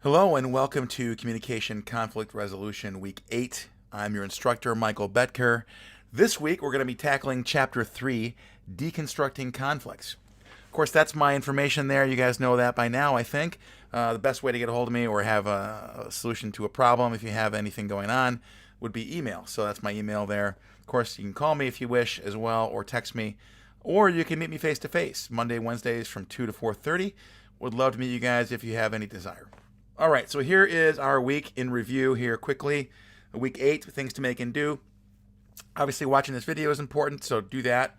Hello and welcome to Communication Conflict Resolution Week 8. I'm your instructor, Michael Betker. This week we're going to be tackling Chapter 3, Deconstructing Conflicts. Of course, that's my information there. You guys know that by now, I think. The best way to get a hold of me or have a solution to a problem, if you have anything going on, would be email. So that's my email there. Of course, you can call me if you wish as well, or text me, or you can meet me face to face Monday, Wednesdays from 2 to 4:30. Would love to meet you guys if you have any desire. All right, so here is our week in review here quickly. Week 8, things to make and do. Obviously, watching this video is important, so do that.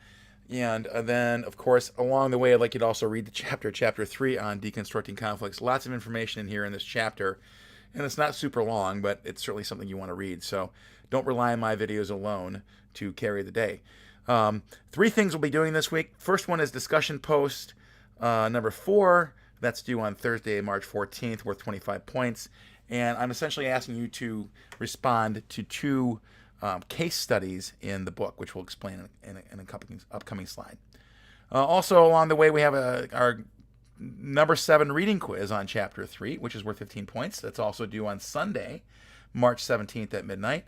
And then, of course, along the way, I'd like you to also read the chapter 3 on deconstructing conflicts. Lots of information in here in this chapter. And it's not super long, but it's certainly something you want to read. So don't rely on my videos alone to carry the day. 3 things we'll be doing this week. First one is discussion post number 4. That's due on Thursday, March 14th, worth 25 points. And I'm essentially asking you to respond to 2 case studies in the book, which we'll explain in an upcoming slide. Also, along the way, we have our number 7 reading quiz on Chapter 3, which is worth 15 points. That's also due on Sunday, March 17th at midnight.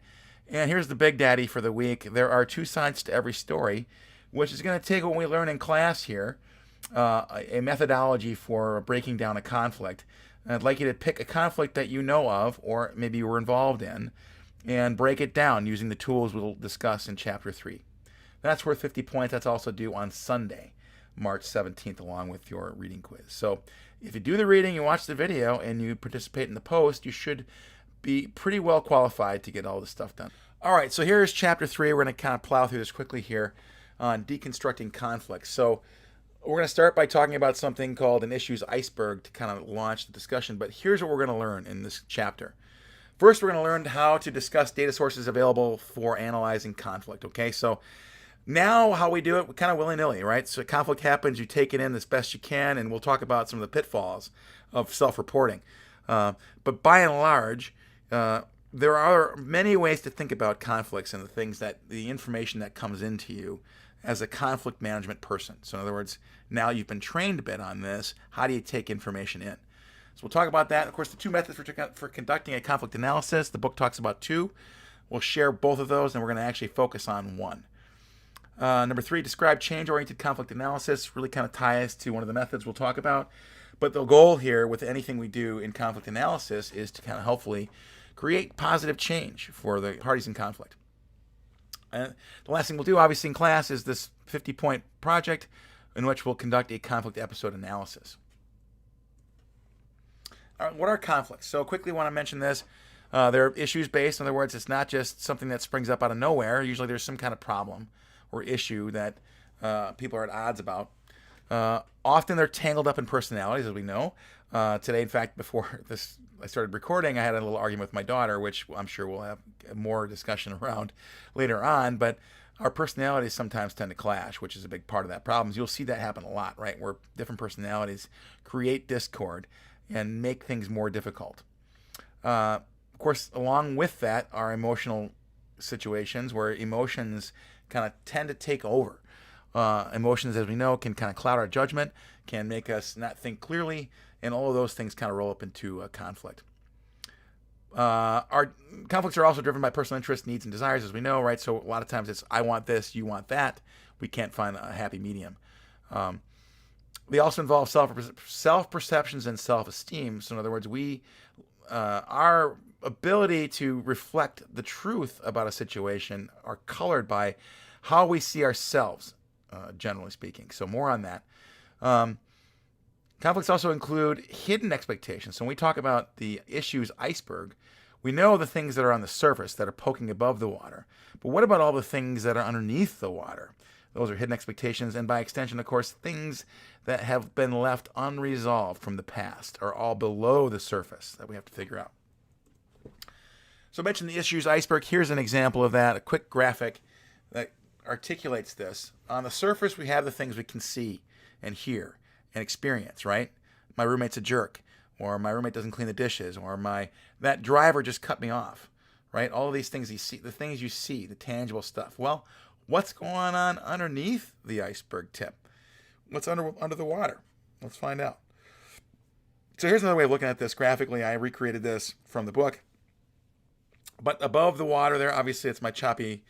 And here's the big daddy for the week. There are 2 sides to every story, which is going to take what we learn in class here, a methodology for breaking down a conflict. And I'd like you to pick a conflict that you know of or maybe you were involved in and break it down using the tools we'll discuss in Chapter 3. That's worth 50 points. That's also due on Sunday, March 17th, along with your reading quiz. So if you do the reading, you watch the video, and you participate in the post, you should be pretty well qualified to get all this stuff done. All right, so here's Chapter 3. We're going to kind of plow through this quickly here on deconstructing conflicts. So we're going to start by talking about something called an issues iceberg to kind of launch the discussion. But here's what we're going to learn in this chapter. First, we're going to learn how to discuss data sources available for analyzing conflict. Okay, so now how we do it, kind of willy-nilly, right? So conflict happens, you take it in as best you can, and we'll talk about some of the pitfalls of self-reporting. But by and large, there are many ways to think about conflicts and the information that comes into you as a conflict management person. So in other words, now you've been trained a bit on this. How do you take information in? So we'll talk about that. Of course, the 2 methods for conducting a conflict analysis. The book talks about 2. We'll share both of those, and we're going to actually focus on 1. Number 3, describe change-oriented conflict analysis. Really kind of ties to one of the methods we'll talk about. But the goal here with anything we do in conflict analysis is to kind of hopefully create positive change for the parties in conflict. And the last thing we'll do, obviously, in class is this 50-point project in which we'll conduct a conflict episode analysis. All right, what are conflicts? So quickly want to mention this. They're issues-based. In other words, it's not just something that springs up out of nowhere. Usually there's some kind of problem or issue that people are at odds about. Often they're tangled up in personalities, as we know. Today, in fact, before I started recording, I had a little argument with my daughter, which I'm sure we'll have more discussion around later on. But our personalities sometimes tend to clash, which is a big part of that problem. You'll see that happen a lot, right? Where different personalities create discord and make things more difficult. Of course, along with that are emotional situations where emotions kind of tend to take over. Emotions, as we know, can kind of cloud our judgment, can make us not think clearly, and all of those things kind of roll up into a conflict. Our conflicts are also driven by personal interests, needs, and desires, as we know, right? So a lot of times it's I want this, you want that. We can't find a happy medium. They also involve self-perceptions and self-esteem. So in other words, our ability to reflect the truth about a situation are colored by how we see ourselves, generally speaking. So more on that. Conflicts also include hidden expectations. So when we talk about the issues iceberg, we know the things that are on the surface that are poking above the water. But what about all the things that are underneath the water? Those are hidden expectations, and by extension, of course, things that have been left unresolved from the past are all below the surface that we have to figure out. So I mentioned the issues iceberg. Here's an example of that, a quick graphic that articulates this. On the surface, we have the things we can see and hear and experience, right? My roommate's a jerk, or my roommate doesn't clean the dishes, or that driver just cut me off, right? All of these things you see, the things you see, the tangible stuff. Well, what's going on underneath the iceberg tip? What's under the water? Let's find out. So here's another way of looking at this graphically. I recreated this from the book. But above the water there, obviously it's my choppy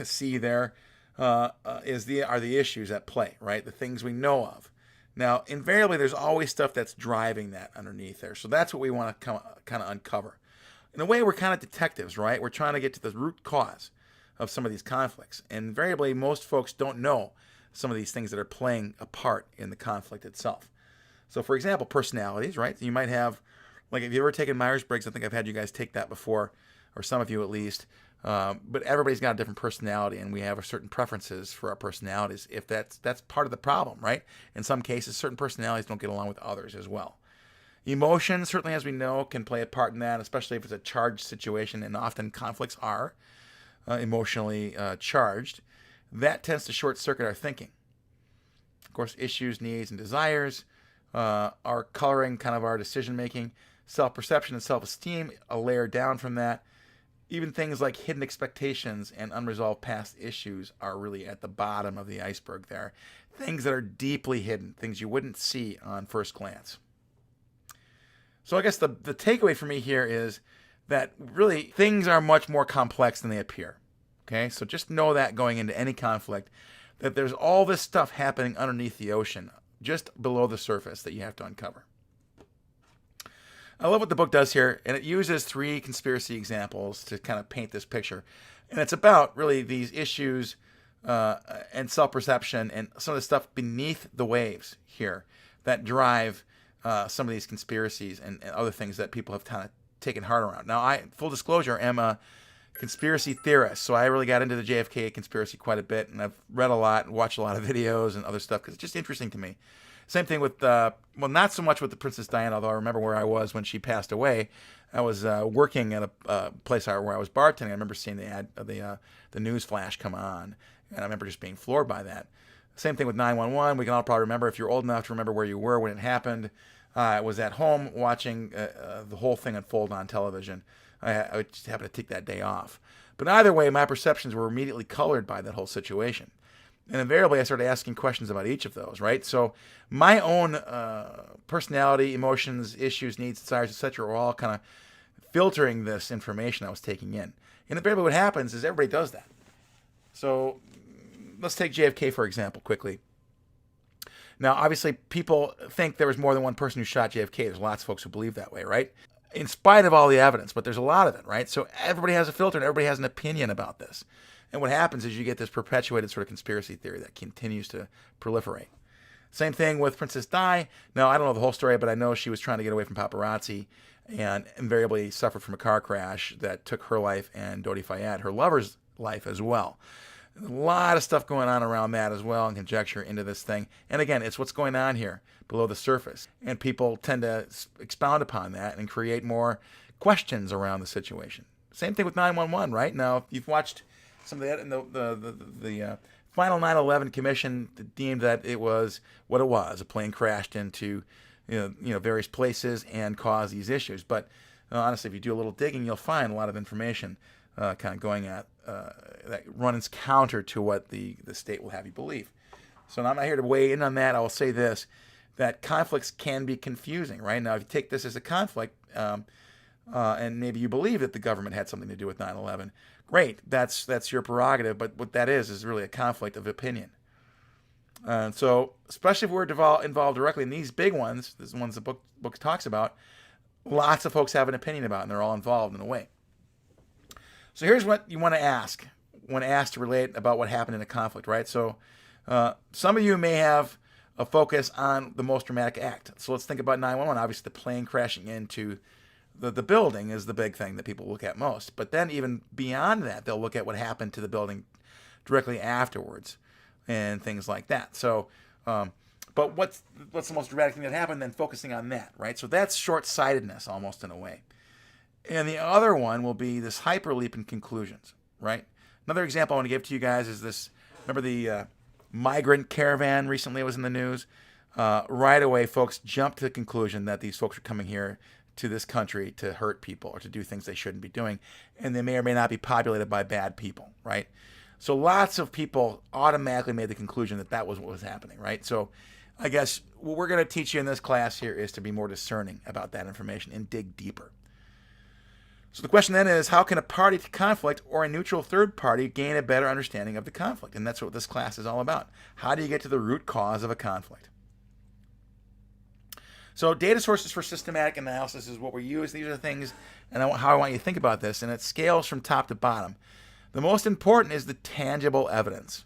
sea there, are the issues at play, right? The things we know of. Now, invariably, there's always stuff that's driving that underneath there. So that's what we want to kind of uncover. In a way, we're kind of detectives, right? We're trying to get to the root cause of some of these conflicts. And invariably, most folks don't know some of these things that are playing a part in the conflict itself. So, for example, personalities, right? You might have, like, if you've ever taken Myers-Briggs, I think I've had you guys take that before, or some of you at least. But everybody's got a different personality, and we have certain preferences for our personalities. If that's part of the problem, right? In some cases, certain personalities don't get along with others as well. Emotions, certainly, as we know, can play a part in that, especially if it's a charged situation, and often conflicts are emotionally charged. That tends to short-circuit our thinking. Of course, issues, needs, and desires are coloring kind of our decision-making. Self-perception and self-esteem, a layer down from that. Even things like hidden expectations and unresolved past issues are really at the bottom of the iceberg there. Things that are deeply hidden, things you wouldn't see on first glance. So I guess the takeaway for me here is that really things are much more complex than they appear. Okay, so just know that going into any conflict, that there's all this stuff happening underneath the ocean, just below the surface that you have to uncover. I love what the book does here, and it uses 3 conspiracy examples to kind of paint this picture. And it's about really these issues and self-perception and some of the stuff beneath the waves here that drive some of these conspiracies and other things that people have kind of taken heart around. Now, I, full disclosure, am a conspiracy theorist, so I really got into the JFK conspiracy quite a bit, and I've read a lot and watched a lot of videos and other stuff because it's just interesting to me. Same thing with, well, not so much with the Princess Diana, although I remember where I was when she passed away. I was working at a place where I was bartending. I remember seeing the news flash come on, and I remember just being floored by that. Same thing with 911. We can all probably remember, if you're old enough to remember where you were when it happened. I was at home watching the whole thing unfold on television. I just happened to take that day off. But either way, my perceptions were immediately colored by that whole situation. And invariably, I started asking questions about each of those, right? So my own personality, emotions, issues, needs, desires, etc. were all kind of filtering this information I was taking in. And invariably what happens is everybody does that. So let's take JFK, for example, quickly. Now, obviously, people think there was more than one person who shot JFK. There's lots of folks who believe that way, right? In spite of all the evidence, but there's a lot of it, right? So everybody has a filter and everybody has an opinion about this. And what happens is you get this perpetuated sort of conspiracy theory that continues to proliferate. Same thing with Princess Di. Now, I don't know the whole story, but I know she was trying to get away from paparazzi and invariably suffered from a car crash that took her life and Dodi Fayed, her lover's life as well. A lot of stuff going on around that as well and conjecture into this thing. And again, it's what's going on here below the surface. And people tend to expound upon that and create more questions around the situation. Same thing with 911, right? Now, you've watched some of that, and the final 9/11 commission deemed that it was what it was. A plane crashed into various places and caused these issues. But honestly, if you do a little digging, you'll find a lot of information kind of going at that runs counter to what the state will have you believe. So I'm not here to weigh in on that. I will say this, that conflicts can be confusing, right? Now, if you take this as a conflict, and maybe you believe that the government had something to do with 9/11, great, that's your prerogative, but what that is really a conflict of opinion. So, especially if we're involved directly in these big ones, the ones the book talks about, lots of folks have an opinion about, and they're all involved in a way. So here's what you want to ask when asked to relate about what happened in a conflict, right? So some of you may have a focus on the most dramatic act. So let's think about 911. Obviously, the plane crashing into the building is the big thing that people look at most. But then even beyond that, they'll look at what happened to the building directly afterwards and things like that. So, but what's the most dramatic thing that happened? Then focusing on that, right? So that's short-sightedness almost in a way. And the other one will be this hyperleap in conclusions, right? Another example I want to give to you guys is this. Remember the migrant caravan recently was in the news? Right away, folks jumped to the conclusion that these folks are coming here to this country to hurt people or to do things they shouldn't be doing, and they may or may not be populated by bad people, right? So lots of people automatically made the conclusion that that was what was happening, right? So I guess what we're going to teach you in this class here is to be more discerning about that information and dig deeper. So the question then is, how can a party to conflict or a neutral third party gain a better understanding of the conflict? And that's what this class is all about. How do you get to the root cause of a conflict? So data sources for systematic analysis is what we use. These are the things and how I want you to think about this, and it scales from top to bottom. The most important is the tangible evidence.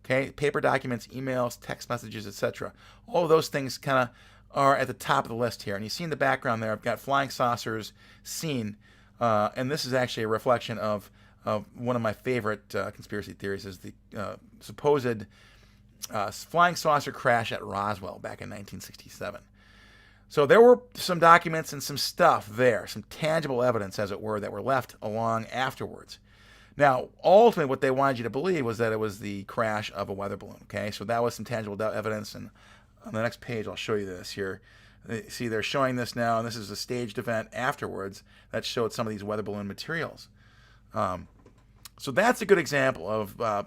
Okay, paper documents, emails, text messages, etc. All of those things kind of are at the top of the list here. And you see in the background there, I've got flying saucers seen, and this is actually a reflection of one of my favorite conspiracy theories, is the supposed flying saucer crash at Roswell back in 1967. So there were some documents and some stuff there, some tangible evidence, as it were, that were left along afterwards. Now, ultimately, what they wanted you to believe was that it was the crash of a weather balloon. Okay, so that was some tangible evidence, and on the next page, I'll show you this here. See, they're showing this now, and this is a staged event afterwards that showed some of these weather balloon materials. So that's a good example of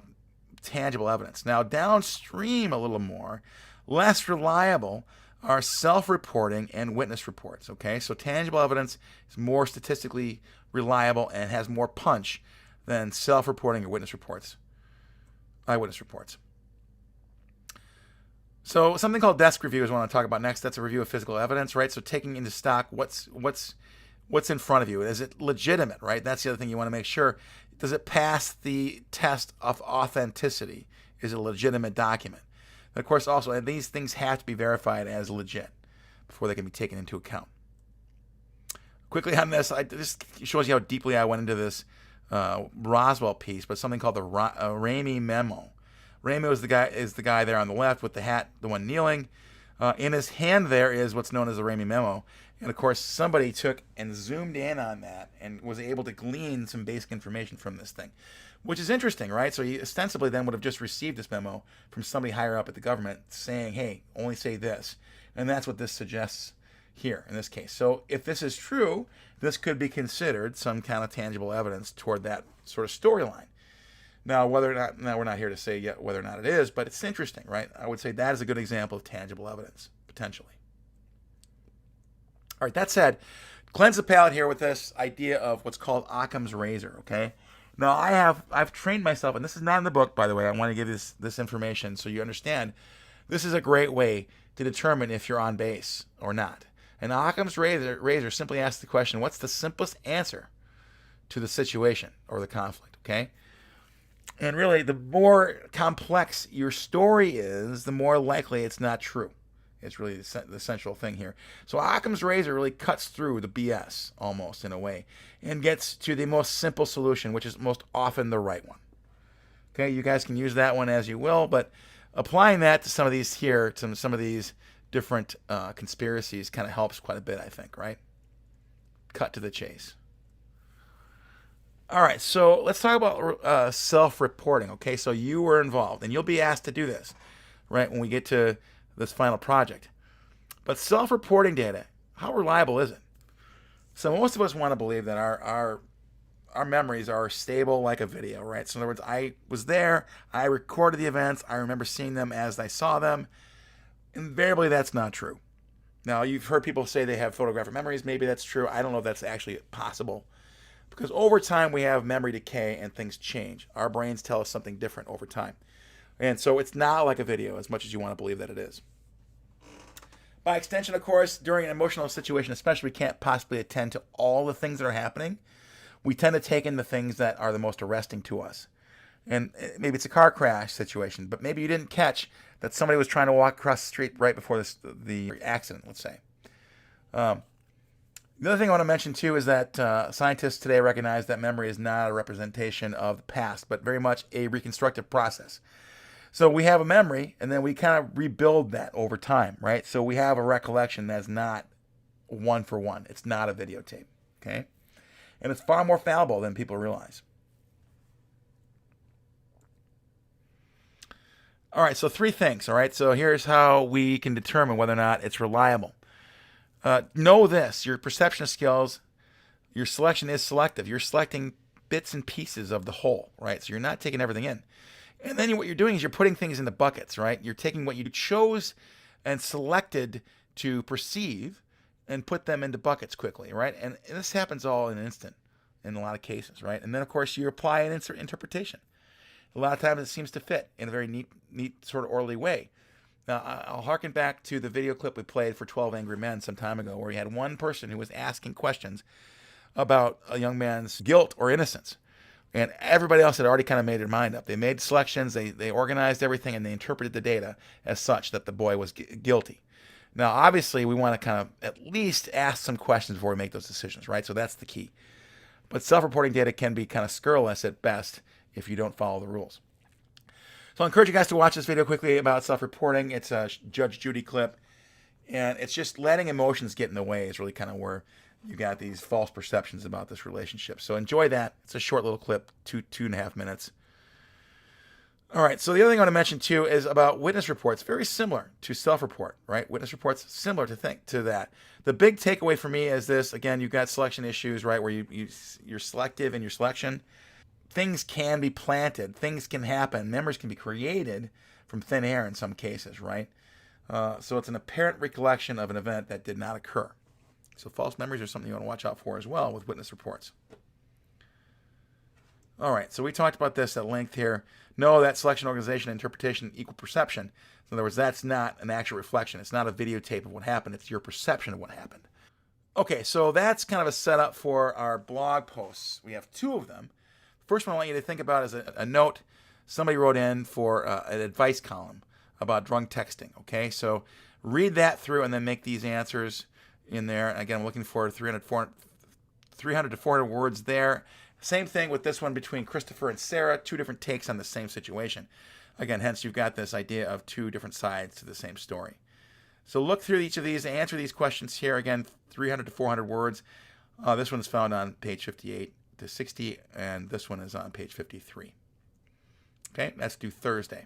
tangible evidence. Now, downstream a little more, less reliable are self-reporting and witness reports. Okay, so tangible evidence is more statistically reliable and has more punch than self-reporting or witness reports, eyewitness reports. So something called desk review is what I want to talk about next. That's a review of physical evidence, right? So taking into stock what's in front of you. Is it legitimate, right? That's the other thing you want to make sure. Does it pass the test of authenticity? Is it a legitimate document? And of course, also, these things have to be verified as legit before they can be taken into account. Quickly on this, this shows you how deeply I went into this Roswell piece, but something called the Ramey Memo. Ramey is the guy there on the left with the hat, the one kneeling. In his hand there is what's known as the Ramey Memo. And of course, somebody took and zoomed in on that and was able to glean some basic information from this thing, which is interesting, right? So he ostensibly then would have just received this memo from somebody higher up at the government saying, hey, only say this. And that's what this suggests here in this case. So if this is true, this could be considered some kind of tangible evidence toward that sort of storyline. Now, whether or not, now we're not here to say yet whether or not it is, but it's interesting, right? I would say that is a good example of tangible evidence, potentially. All right, that said, cleanse the palate here with this idea of what's called Occam's razor, okay? Now, I've trained myself, and this is not in the book, by the way. I want to give this information so you understand. This is a great way to determine if you're on base or not. And Occam's razor simply asks the question, what's the simplest answer to the situation or the conflict, okay? And really, the more complex your story is, the more likely it's not true. It's really the central thing here. So Occam's razor really cuts through the BS, almost, in a way, and gets to the most simple solution, which is most often the right one. Okay, you guys can use that one as you will, but applying that to some of these here, to some of these different conspiracies kind of helps quite a bit, I think, right? Cut to the chase. All right, so let's talk about self-reporting, okay? So you were involved, and you'll be asked to do this, right, when we get to this final project. But self-reporting data, how reliable is it? So most of us want to believe that our memories are stable like a video, right? So in other words, I was there, I recorded the events, I remember seeing them as I saw them. Invariably, that's not true. Now, you've heard people say they have photographic memories. Maybe that's true. I don't know if that's actually possible. Because over time, we have memory decay and things change. Our brains tell us something different over time. And so it's not like a video as much as you want to believe that it is. By extension, of course, during an emotional situation, especially, we can't possibly attend to all the things that are happening. We tend to take in the things that are the most arresting to us. And maybe it's a car crash situation, but maybe you didn't catch that somebody was trying to walk across the street right before the accident, let's say. The other thing I want to mention, too, is that scientists today recognize that memory is not a representation of the past, but very much a reconstructive process. So we have a memory, and then we kind of rebuild that over time, right? So we have a recollection that's not one for one. It's not a videotape, okay? And it's far more fallible than people realize. All right, so 3 things, all right? So here's how we can determine whether or not it's reliable. Know this, your perception skills, your selection is selective. You're selecting bits and pieces of the whole, right? So you're not taking everything in. And then what you're doing is you're putting things into buckets, right? You're taking what you chose and selected to perceive and put them into buckets quickly, right? And this happens all in an instant in a lot of cases, right? And then, of course, you apply an interpretation. A lot of times it seems to fit in a very neat sort of orderly way. Now, I'll harken back to the video clip we played for 12 Angry Men some time ago, where you had one person who was asking questions about a young man's guilt or innocence. And everybody else had already kind of made their mind up. They made selections, they organized everything, and they interpreted the data as such that the boy was guilty. Now, obviously, we want to kind of at least ask some questions before we make those decisions, right? So that's the key. But self-reporting data can be kind of scurrilous at best if you don't follow the rules. So I encourage you guys to watch this video quickly about self-reporting. It's a Judge Judy clip, and it's just letting emotions get in the way is really kind of where you got these false perceptions about this relationship. So enjoy that. It's a short little clip, 2.5 minutes. All right, so the other thing I want to mention too is about witness reports. Very similar to self-report, right? Witness reports similar to that. The big takeaway for me is this. Again, you've got selection issues, right, where you're selective in your selection. Things can be planted. Things can happen. Memories can be created from thin air in some cases, right? So it's an apparent recollection of an event that did not occur. So false memories are something you want to watch out for as well with witness reports. All right, so we talked about this at length here. No, that selection, organization, interpretation, equal perception. In other words, that's not an actual reflection. It's not a videotape of what happened. It's your perception of what happened. Okay, so that's kind of a setup for our blog posts. We have 2 of them. First one I want you to think about is a note somebody wrote in for an advice column about drunk texting. Okay, so read that through and then make these answers in there. And again, I'm looking for 300 to 400 words there. Same thing with this one between Christopher and Sarah, 2 different takes on the same situation. Again, hence you've got this idea of 2 different sides to the same story. So look through each of these, answer these questions here. Again, 300 to 400 words. This one's found on page 58 to 60, and this one is on page 53. Okay, that's due Thursday.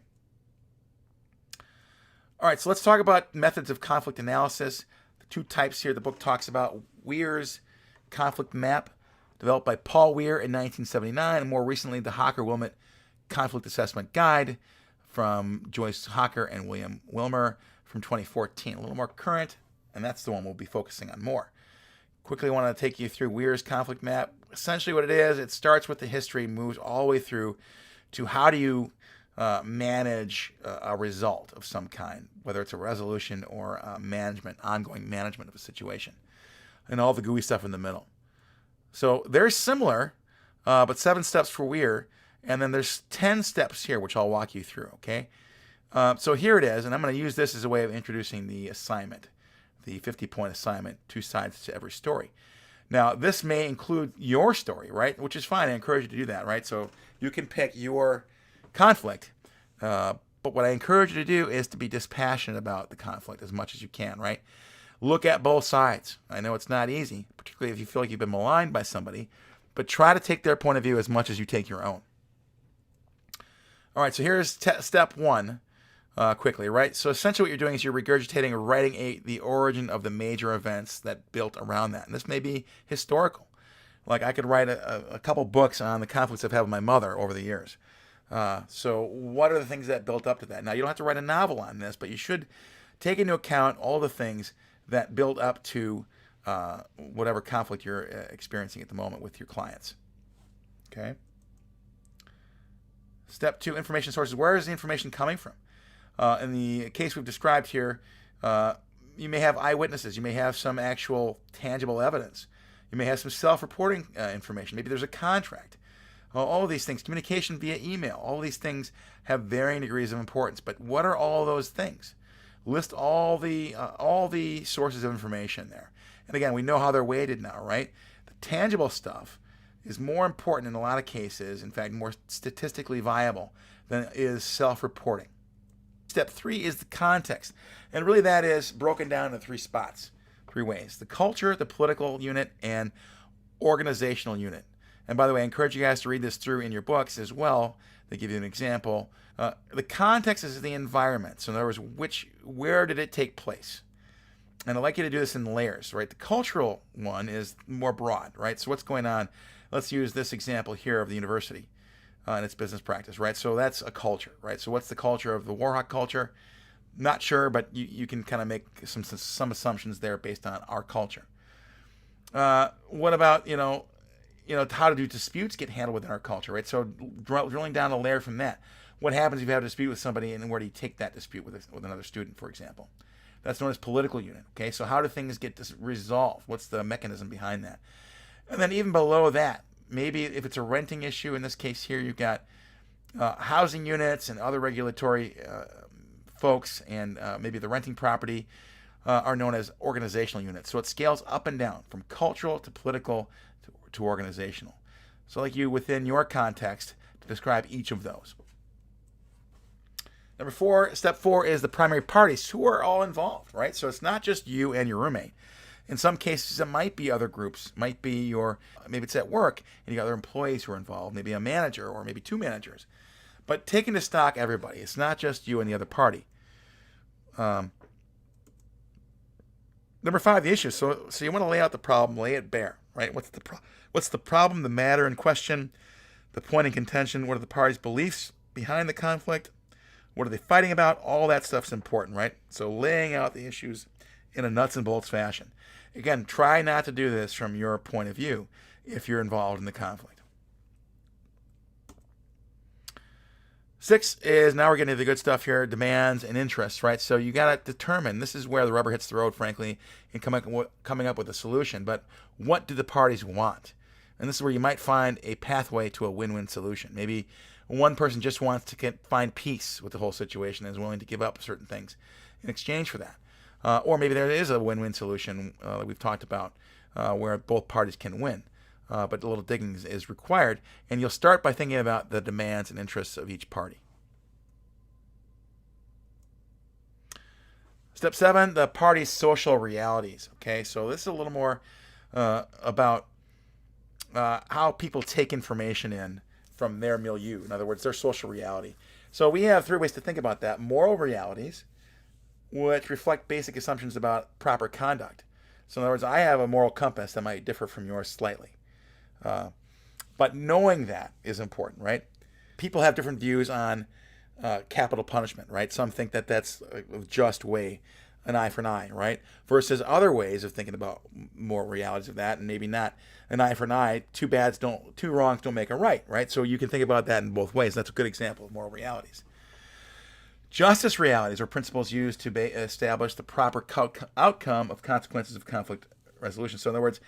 All right, so let's talk about methods of conflict analysis. The 2 types here the book talks about. Weir's conflict map, developed by Paul Weir in 1979, and more recently the Hocker-Wilmot Conflict Assessment Guide from Joyce Hocker and William Wilmer from 2014. A little more current, and that's the one we'll be focusing on more. Quickly want to take you through Weir's conflict map. Essentially what it is, it starts with the history, moves all the way through to how do you manage a result of some kind, whether it's a resolution or ongoing management of a situation, and all the gooey stuff in the middle. So they're similar, but 7 steps for Weir, and then there's 10 steps here, which I'll walk you through, okay? So here it is, and I'm going to use this as a way of introducing the assignment, the 50-point assignment, 2 sides to every story. Now, this may include your story, right? Which is fine. I encourage you to do that, right? So you can pick your conflict, but what I encourage you to do is to be dispassionate about the conflict as much as you can, right? Look at both sides. I know it's not easy, particularly if you feel like you've been maligned by somebody, but try to take their point of view as much as you take your own. All right, so here's step 1, quickly, right? So essentially what you're doing is you're regurgitating or writing the origin of the major events that built around that. And this may be historical. Like I could write a couple books on the conflicts I've had with my mother over the years. So what are the things that built up to that? Now, you don't have to write a novel on this, but you should take into account all the things that build up to whatever conflict you're experiencing at the moment with your clients. Okay. Step 2, information sources. Where is the information coming from? In the case we've described here, you may have eyewitnesses. You may have some actual tangible evidence. You may have some self-reporting information. Maybe there's a contract. All of these things, communication via email, all these things have varying degrees of importance. But what are all those things? List all the sources of information there. And again, we know how they're weighted now, right? The tangible stuff is more important in a lot of cases, in fact, more statistically viable than is self-reporting. Step 3 is the context. And really that is broken down into 3 spots, 3 ways. The culture, the political unit, and organizational unit. And by the way, I encourage you guys to read this through in your books as well. They give you an example. The context is the environment. So in other words, where did it take place? And I'd like you to do this in layers, right? The cultural one is more broad, right? So what's going on? Let's use this example here of the university and its business practice, right? So that's a culture, right? So what's the culture of the Warhawk culture? Not sure, but you can kind of make some assumptions there based on our culture. What about how do disputes get handled within our culture, right? So drilling down a layer from that, what happens if you have a dispute with somebody, and where do you take that dispute with another student, for example? That's known as political unit. Okay, so how do things get resolved? What's the mechanism behind that? And then even below that, maybe if it's a renting issue, in this case here, you've got housing units and other regulatory folks, and maybe the renting property are known as organizational units. So it scales up and down from cultural to political to organizational. So like you within your context to describe each of those. Number 4, step 4 is the primary parties who are all involved, right? So it's not just you and your roommate. In some cases, it might be other groups. Maybe it's at work and you got other employees who are involved, maybe a manager or maybe 2 managers. But take into stock everybody. It's not just you and the other party. Number 5, the issue. So you want to lay out the problem, lay it bare, right? What's the problem, the matter in question, the point in contention? What are the parties' beliefs behind the conflict? What are they fighting about? All that stuff's important, right? So laying out the issues in a nuts and bolts fashion. Again, try not to do this from your point of view if you're involved in the conflict. 6 is, now we're getting to the good stuff here, demands and interests, right? So you got to determine, this is where the rubber hits the road, frankly, in coming up with a solution. But what do the parties want? And this is where you might find a pathway to a win-win solution. Maybe one person just wants to find peace with the whole situation and is willing to give up certain things in exchange for that. Or maybe there is a win-win solution that we've talked about where both parties can win. But a little digging is required. And you'll start by thinking about the demands and interests of each party. Step 7, the party's social realities. Okay, so this is a little more about how people take information in from their milieu. In other words, their social reality. So we have 3 ways to think about that. Moral realities, which reflect basic assumptions about proper conduct. So in other words, I have a moral compass that might differ from yours slightly. But knowing that is important, right? People have different views on capital punishment, right? Some think that that's a just way, an eye for an eye, right? Versus other ways of thinking about moral realities of that, and maybe not an eye for an eye. Two wrongs don't make a right, right? So you can think about that in both ways. That's a good example of moral realities. Justice realities are principles used to establish the proper outcome of consequences of conflict resolution. So in other words,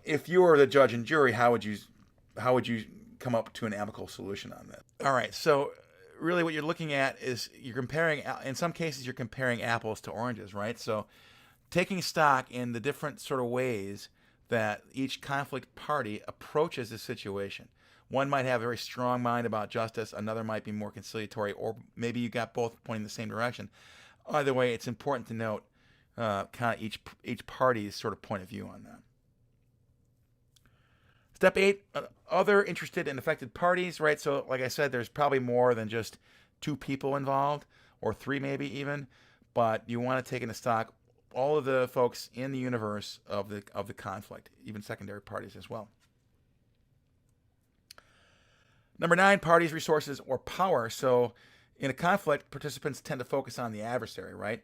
if you were the judge and jury, how would you come up to an amicable solution on that? All right, so really what you're looking at is in some cases you're comparing apples to oranges, right? So taking stock in the different sort of ways that each conflict party approaches the situation. One might have a very strong mind about justice, another might be more conciliatory, or maybe you got both pointing in the same direction. Either way, it's important to note kind of each party's sort of point of view on that. Step 8, other interested and affected parties, right? So like I said, there's probably more than just 2 people involved, or 3 maybe even, but you want to take into stock all of the folks in the universe of the conflict, even secondary parties as well. Number 9, parties, resources, or power. So in a conflict, participants tend to focus on the adversary, right?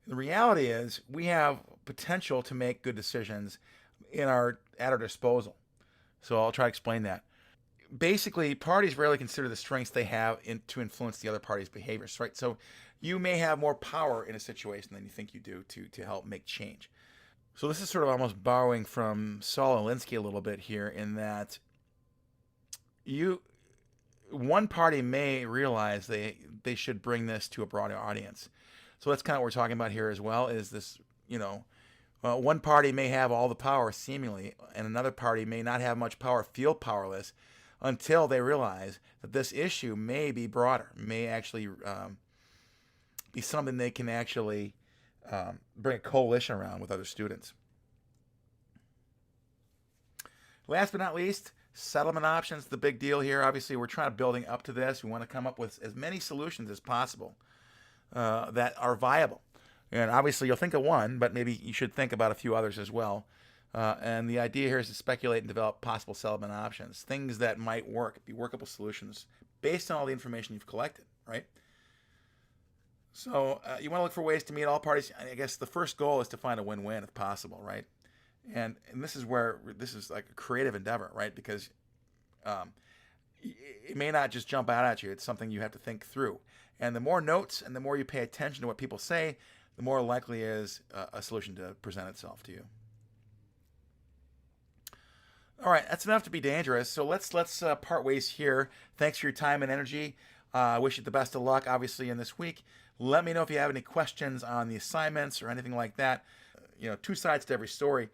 The reality is we have potential to make good decisions at our disposal. So I'll try to explain that. Basically, parties rarely consider the strengths they have to influence the other party's behaviors, right? So you may have more power in a situation than you think you do to help make change. So this is sort of almost borrowing from Saul Alinsky a little bit here, in that one party may realize they should bring this to a broader audience. So that's kind of what we're talking about here as well, is this, one party may have all the power seemingly, and another party may not have much power, feel powerless, until they realize that this issue may be broader, may actually be something they can actually bring a coalition around with other students. Last but not least, settlement options, the big deal here. Obviously, we're trying to building up to this. We want to come up with as many solutions as possible that are viable. And obviously, you'll think of one, but maybe you should think about a few others as well. And the idea here is to speculate and develop possible settlement options, things that might work, be workable solutions based on all the information you've collected, right? So you want to look for ways to meet all parties. I guess the first goal is to find a win-win if possible, right? And this is where this is like a creative endeavor, right? Because um, it may not just jump out at you. It's something you have to think through. And the more notes and the more you pay attention to what people say, the more likely is a solution to present itself to you. All right, that's enough to be dangerous. So let's part ways here. Thanks for your time and energy. I wish you the best of luck, obviously, in this week. Let me know if you have any questions on the assignments or anything like that. Two sides to every story.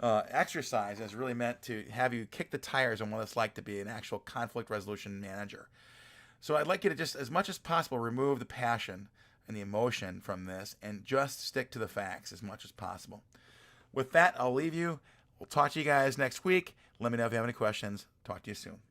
Exercise is really meant to have you kick the tires on what it's like to be an actual conflict resolution manager. So I'd like you to just, as much as possible, remove the passion and the emotion from this and just stick to the facts as much as possible. With that, I'll leave you. We'll talk to you guys next week. Let me know if you have any questions. Talk to you soon.